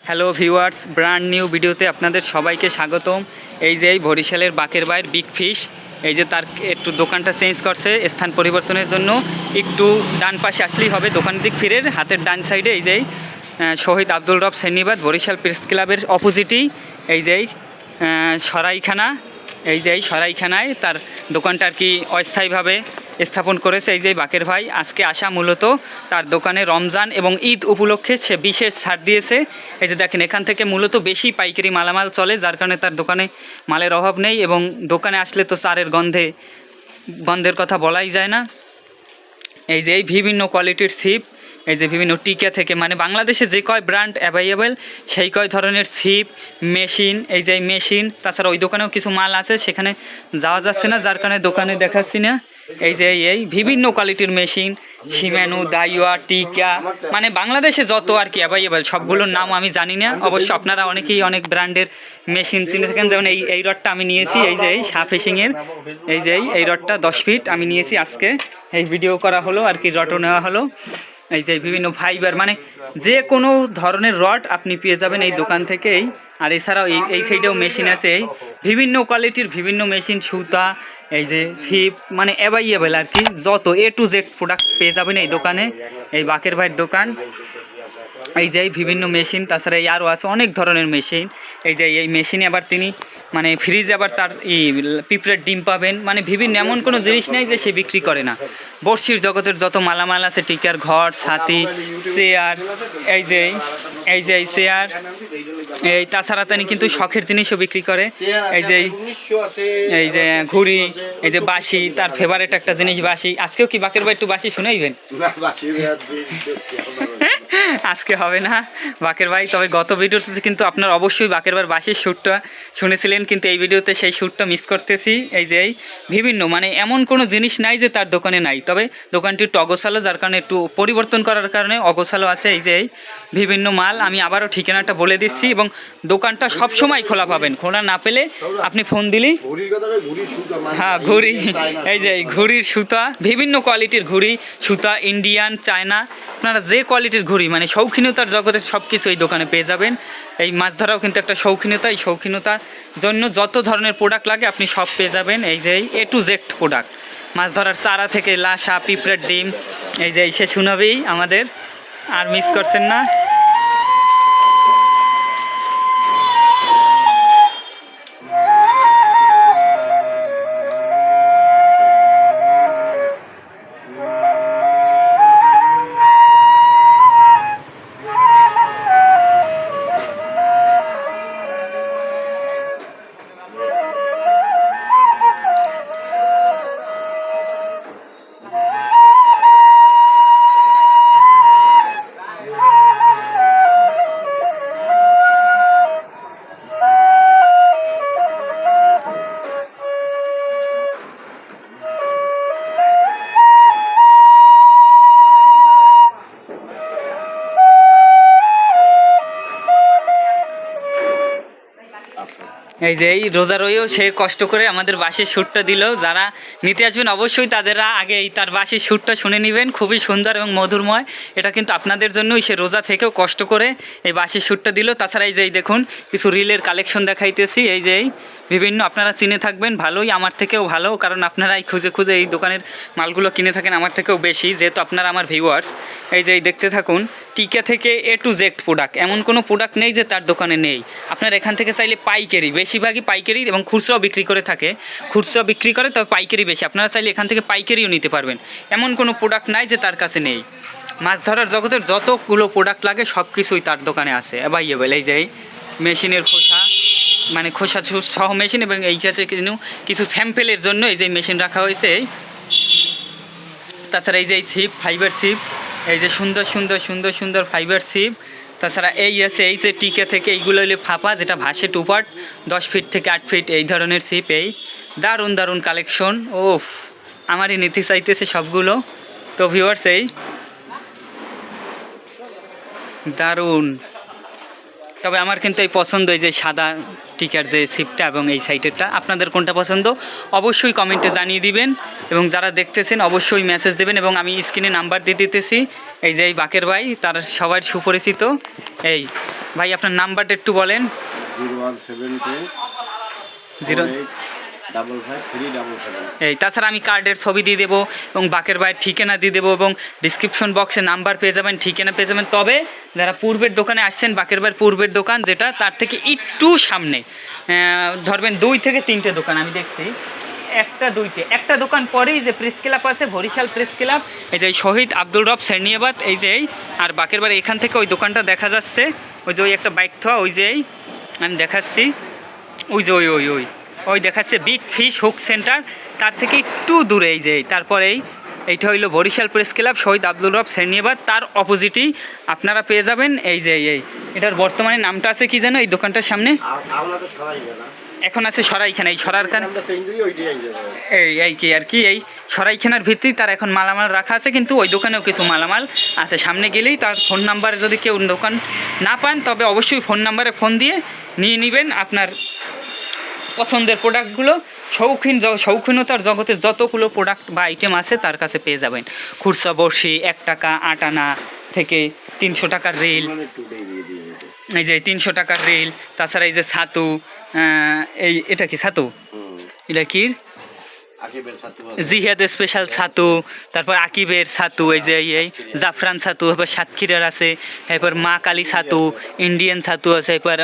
Hello viewers, brand new ভিডিওতে আপনাদের সবাইকে স্বাগতম। এই যে এই বরিশালের বাকের বাইর বিগ ফিশ, এই যে তার একটু দোকানটা চেঞ্জ করছে স্থান পরিবর্তনের জন্য। একটু ডান পাশে আসলেই হবে, দোকান দিক ফিরে হাতের ডান সাইডে এই যে শহীদ আব্দুল রব সেন্নিবাদ বরিশাল প্রেস ক্লাবের অপোজিটেই এই যে সরাইখানা, এই যে সরাইখানায় তার দোকানটা আর কি অস্থায়ীভাবে স্থাপন করেছে এই যে বাকের ভাই। আজকে আসা মূলত তার দোকানে রমজান এবং ঈদ উপলক্ষে সে বিশেষ ছাড় দিয়েছে। এই যে দেখেন, এখান থেকে মূলত বেশি পাইকারি মালামাল চলে, যার কারণে তার দোকানে মালের অভাব নেই। এবং দোকানে আসলে তো চারের গন্ধের কথা বলাই যায় না। এই যে এই বিভিন্ন কোয়ালিটির ছিপ, এই যে বিভিন্ন টিকা থেকে, মানে বাংলাদেশে যে কয় ব্র্যান্ড অ্যাভেলেবেল সেই কয় ধরনের ছিপ, মেশিন, এই যে মেশিন, তাছাড়া ওই দোকানেও কিছু মাল আছে, সেখানে যাওয়া যাচ্ছে না, যার কারণে দোকানে দেখাচ্ছি না। এই যে এই বিভিন্ন কোয়ালিটির মেশিন, শিমানো, দাইওয়া, টিকা, মানে বাংলাদেশে যত আর কি অ্যাভেলেবেল সবগুলোর নাম আমি জানি না। অবশ্য আপনারা অনেকেই অনেক ব্র্যান্ডের মেশিন চিনে থাকেন। যেমন এই রডটা আমি নিয়েছি, এই যে সাপ ফিশিংয়ের, এই যে এই রডটা 10 ফিট আমি নিয়েছি। আজকে এই ভিডিও করা হলো আর কি, রডও নেওয়া হলো। এই যে বিভিন্ন ফাইবার, মানে যে কোনো ধরনের রড আপনি পেয়ে যাবেন এই দোকান থেকেই। আর এছাড়াও এই সাইডেও মেশিন আছে, এই বিভিন্ন কোয়ালিটির বিভিন্ন মেশিন, সুতা, এই যে ছিপ, মানে অ্যাভেলেবেল আর কি, যত A to Z প্রোডাক্ট পেয়ে যাবেন এই দোকানে, এই বাকের ভাইয়ের দোকান। এই যে বিভিন্ন মেশিন, তাছাড়া এই আরও আছে অনেক ধরনের মেশিন। এই যে এই মেশিনে আবার তিনি মানে ফ্রিজে আবার তার পিঁপড়ের ডিম পাবেন, মানে বিভিন্ন এমন কোনো জিনিস নেই যে সে বিক্রি করে না। বড়শির জগতের যত মালামাল আছে, টিকার ঘর, ছাতি, চেয়ার, এই যে এই চেয়ার, এই তাছাড়া তিনি কিন্তু শখের জিনিসও বিক্রি করে। এই যে ঘুড়ি, এই যে বাঁশি, তার ফেভারিট একটা জিনিস বাঁশি। আজকেও কি বাকের ভাই একটু বাঁশি শুনাইবেন? আজকে হবে না বাকের ভাই, তবে গত ভিডিওতে কিন্তু আপনার অবশ্যই বাকের ভাইয়ের বাঁশির সুরটা শুনেছিলেন, কিন্তু এই ভিডিওতে সেই সুরটা মিস করতেছি। এই যে বিভিন্ন, মানে এমন কোনো জিনিস নাই যে তার দোকানে নাই, তবে দোকানটি একটু অগোছালো, যার কারণে একটু পরিবর্তন করার কারণে অগোছালো আছে। এই যে বিভিন্ন মাল, আমি আবারও ঠিকানাটা বলে দিচ্ছি, এবং দোকানটা সবসময় খোলা পাবেন। খোলা না পেলে আপনি ফোন দিলেই, হ্যাঁ ঘুড়ি, এই যে ঘুড়ির সুতা, বিভিন্ন কোয়ালিটির ঘুড়ি, সুতা, ইন্ডিয়ান, চায়না, আপনারা যে কোয়ালিটির ঘুড়ি, মানে শৌখিনতার জগতের সব কিছু এই দোকানে পেয়ে যাবেন। এই মাছ ধরাও কিন্তু একটা শৌখিনতা, এই শৌখিনতার জন্য যত ধরনের প্রোডাক্ট লাগে আপনি সব পেয়ে যাবেন। এই যে A to Z প্রোডাক্ট, মাছ ধরার চারা থেকে লাসা, পিঁপড়ের ডিম, এই যে সে শুনাবেই আমাদের, আর মিস করছেন না। এই যে এই রোজা রয়েও সে কষ্ট করে আমাদের বাঁশির সুরটা দিল। যারা নিতে আসবেন অবশ্যই তাদের আগে এই তার বাঁশির সুরটা শুনে নেবেন, খুবই সুন্দর এবং মধুরময়। এটা কিন্তু আপনাদের জন্যই, সে রোজা থেকেও কষ্ট করে এই বাঁশির সুরটা দিল। তাছাড়া এই যে দেখুন কিছু রিলের কালেকশন দেখাইতেছি, এই যে বিভিন্ন, আপনারা চিনে থাকবেন ভালোই, আমার থেকেও ভালো, কারণ আপনারাই খুঁজে খুঁজে এই দোকানের মালগুলো কিনে থাকেন আমার থেকেও বেশি, যেহেতু আপনারা আমার ভিউয়ার্স। এই যে দেখতে থাকুন, টিকা থেকে A to Z প্রোডাক্ট, এমন কোনো প্রোডাক্ট নেই যে তার দোকানে নেই। আপনার এখান থেকে চাইলে পাইকারি, বেশিরভাগই পাইকারি, এবং খুচরাও বিক্রি করে থাকে, খুচরাও বিক্রি করে, তবে পাইকারি বেশি। আপনারা চাইলে এখান থেকে পাইকারিও নিতে পারবেন, এমন কোনো প্রোডাক্ট নাই যে তার কাছে নেই। মাছ ধরার জগতের যতগুলো প্রোডাক্ট লাগে সব কিছুই তার দোকানে আছে অ্যাভেলেবেল। এই যে মেশিনের খোসা, মানে খোসা সহ মেশিন, এবং এই কাছে কিছু স্যাম্পেলের জন্য এই যে মেশিন রাখা হয়েছে। তাছাড়া এই যে ছিপ, ফাইবার ছিপ, এই যে সুন্দর সুন্দর সুন্দর সুন্দর ফাইবার ছিপ। তাছাড়া এই আছে এই যে টিকা থেকে, এইগুলো হলে ফাঁপা, যেটা ভাসে 2 পার্ট, 10 ফিট থেকে 8 ফিট, এই ধরনের ছিপ। এই দারুণ দারুণ কালেকশন, ওফ, আমারই নিতে চাইতেছে সবগুলো। তো ভিউয়ার্স, এই দারুণ, তবে আমার কিন্তু এই পছন্দ, এই যে সাদা স্টিকার যে ছিপটা এবং এই সাইটেরটা আপনাদের কোনটা পছন্দ অবশ্যই কমেন্টে জানিয়ে দিবেন এবং যারা দেখতেছেন অবশ্যই মেসেজ দেবেন এবং আমি স্ক্রিনে নাম্বার দিয়ে দিতেছি। এই যে এই বাকের ভাই তার সবার সুপরিচিত। এই ভাই আপনার নাম্বারটা একটু বলেন। 01720855377। এই তাছাড়া আমি কার্ডের ছবি দিয়ে দেবো এবং বাকের ভাইয়ের ঠিকানা দিয়ে দেবো এবং ডিসক্রিপশন বক্সে নাম্বার পেয়ে যাবেন, ঠিকানা পেয়ে যাবেন। তবে যারা পূর্বের দোকানে আসছেন, বাকের ভাইয়ের পূর্বের দোকান যেটা তার থেকে একটু সামনে ধরবেন 2 থেকে 3টে দোকান আমি দেখছি, একটা দোকান পরেই যে প্রেস ক্লাব আছে, বরিশাল প্রেস ক্লাব, এই যে শহীদ আব্দুল রব সেরনিয়াবাদ, এই যে আর বাকের বাড়ি এখান থেকে ওই দোকানটা দেখা যাচ্ছে। ওই যে ওই একটা বাইক থোয়া, ওই যে আমি দেখাচ্ছি, ওই যে ওই দেখাচ্ছে বিগ ফিশ হুক সেন্টার, তার থেকে একটু দূরে এই যে তারপরেই এইটা হইলো বরিশাল প্রেস ক্লাব, শহীদ আব্দুল রব সেরনিয়াবাদ, তার অপোজিটেই আপনারা পেয়ে যাবেন এই যে এটার বর্তমানে নামটা আছে কি জানো এই দোকানটার সামনে? এখন আছে সরাইখানা। এই সরারখানা এই কি আর কি এই সরাইখানার ভিত্তি তার এখন মালামাল রাখা আছে, কিন্তু ওই দোকানেও কিছু মালামাল আছে। সামনে গেলেই তার ফোন নাম্বারে যদি কেউ দোকান না পান তবে অবশ্যই ফোন নাম্বারে ফোন দিয়ে নিয়ে নেবেন আপনার পছন্দের প্রোডাক্টগুলো। শৌখিনতার জগতে যতগুলো প্রোডাক্ট বা আইটেম আছে তার কাছে পেয়ে যাবেন। খুরসা বড়শি 1 টাকা 8 আনা থেকে 300 টাকার রিল, এই যে 300 টাকার রিল, তাছাড়া এই যে ছাতু, এটা কি ছাতু, এটা কি জিহাদ স্পেশাল ছাতু, তারপর আকিবের ছাতু, এই যে এই জাফরান ছাতু, এরপর সাতক্ষীরার আছে, এরপর মা কালী ছাতু, ইন্ডিয়ান ছাতু আছে, এরপর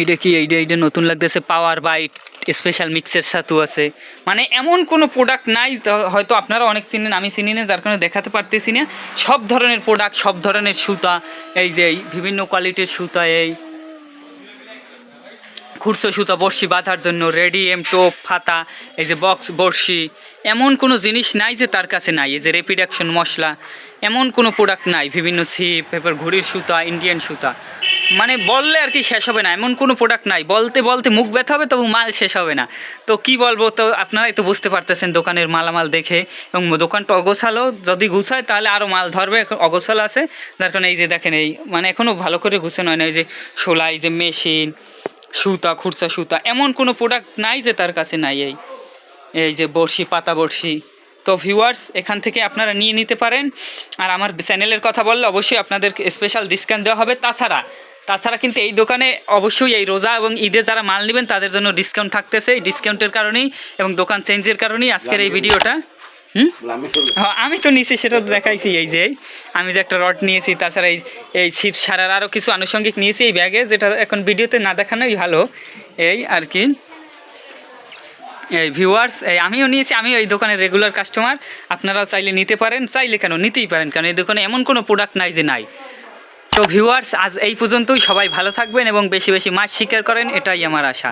এটা কি এইটা নতুন লাগতেছে পাওয়ার বাইট স্পেশাল মিক্সের ছাতু আছে। মানে এমন কোনো প্রোডাক্ট নাই হয়তো আপনারা অনেক চিনেন আমি চিনি না, যার কারণে দেখাতে পারতেছি না। সব ধরনের প্রোডাক্ট, সব ধরনের সুতা, এই যে বিভিন্ন কোয়ালিটির সুতা, এই খুরসো সুতা বড়শি বাঁধার জন্য, রেডিএম টোপ ফাতা, এই যে বক্স বড়শি, এমন কোনো জিনিস নাই যে তার কাছে নাই। এই যে র্যাপিড অ্যাকশন মশলা, এমন কোনো প্রোডাক্ট নাই। বিভিন্ন ছিপ, এরপর ঘুড়ির সুতা, ইন্ডিয়ান সুতা, মানে বললে আর কি শেষ হবে না, এমন কোনো প্রোডাক্ট নাই। বলতে বলতে মুখ ব্যথা হবে তবু মাল শেষ হবে না। তো কি বলবো, তো আপনারাই তো বুঝতে পারতেছেন দোকানের মালামাল দেখে। এবং দোকানটা অগোছালো, যদি গুছায় তাহলে আরও মাল ধরবে, এখন অগোছালো আছে যার কারণে এই যে দেখেন এই মানে এখনও ভালো করে গুছানো হয় না। এই যে শোলা, এই যে মেশিন, সুতা, খুরসা সুতা, এমন কোনো প্রোডাক্ট নাই যে তার কাছে নাই। এই যে বড়শি, পাতা বড়শি। তো ভিউয়ার্স এখান থেকে আপনারা নিয়ে নিতে পারেন। আর আমার চ্যানেলের কথা বললে অবশ্যই আপনাদের স্পেশাল ডিসকাউন্ট দেওয়া হবে। তাছাড়া কিন্তু এই দোকানে অবশ্যই এই রোজা এবং ঈদে যারা মাল নেবেন তাদের জন্য ডিসকাউন্ট থাকতেছে। এই ডিসকাউন্টের কারণেই এবং দোকান চেঞ্জের কারণেই আজকের এই ভিডিওটা। আমি তো নিয়েছি, সেটা তো দেখাইছি। এই যে আমি যে একটা রড নিয়েছি, তাছাড়া এই ছিপ সারার আরও কিছু আনুষঙ্গিক নিয়েছি এই ব্যাগে, যেটা এখন ভিডিওতে না দেখানোই ভালো। এই আর কি এই ভিউয়ার্স আমিও নিয়েছি, আমিও এই দোকানের রেগুলার কাস্টমার। আপনারাও চাইলে নিতে পারেন, চাইলে কেন নিতেই পারেন, কারণ এই দোকানে এমন কোনো প্রোডাক্ট নাই যে নাই। তো ভিউয়ার্স আজ এই পর্যন্তই। সবাই ভালো থাকবেন এবং বেশি বেশি মাছ শিকার করেন, এটাই আমার আশা।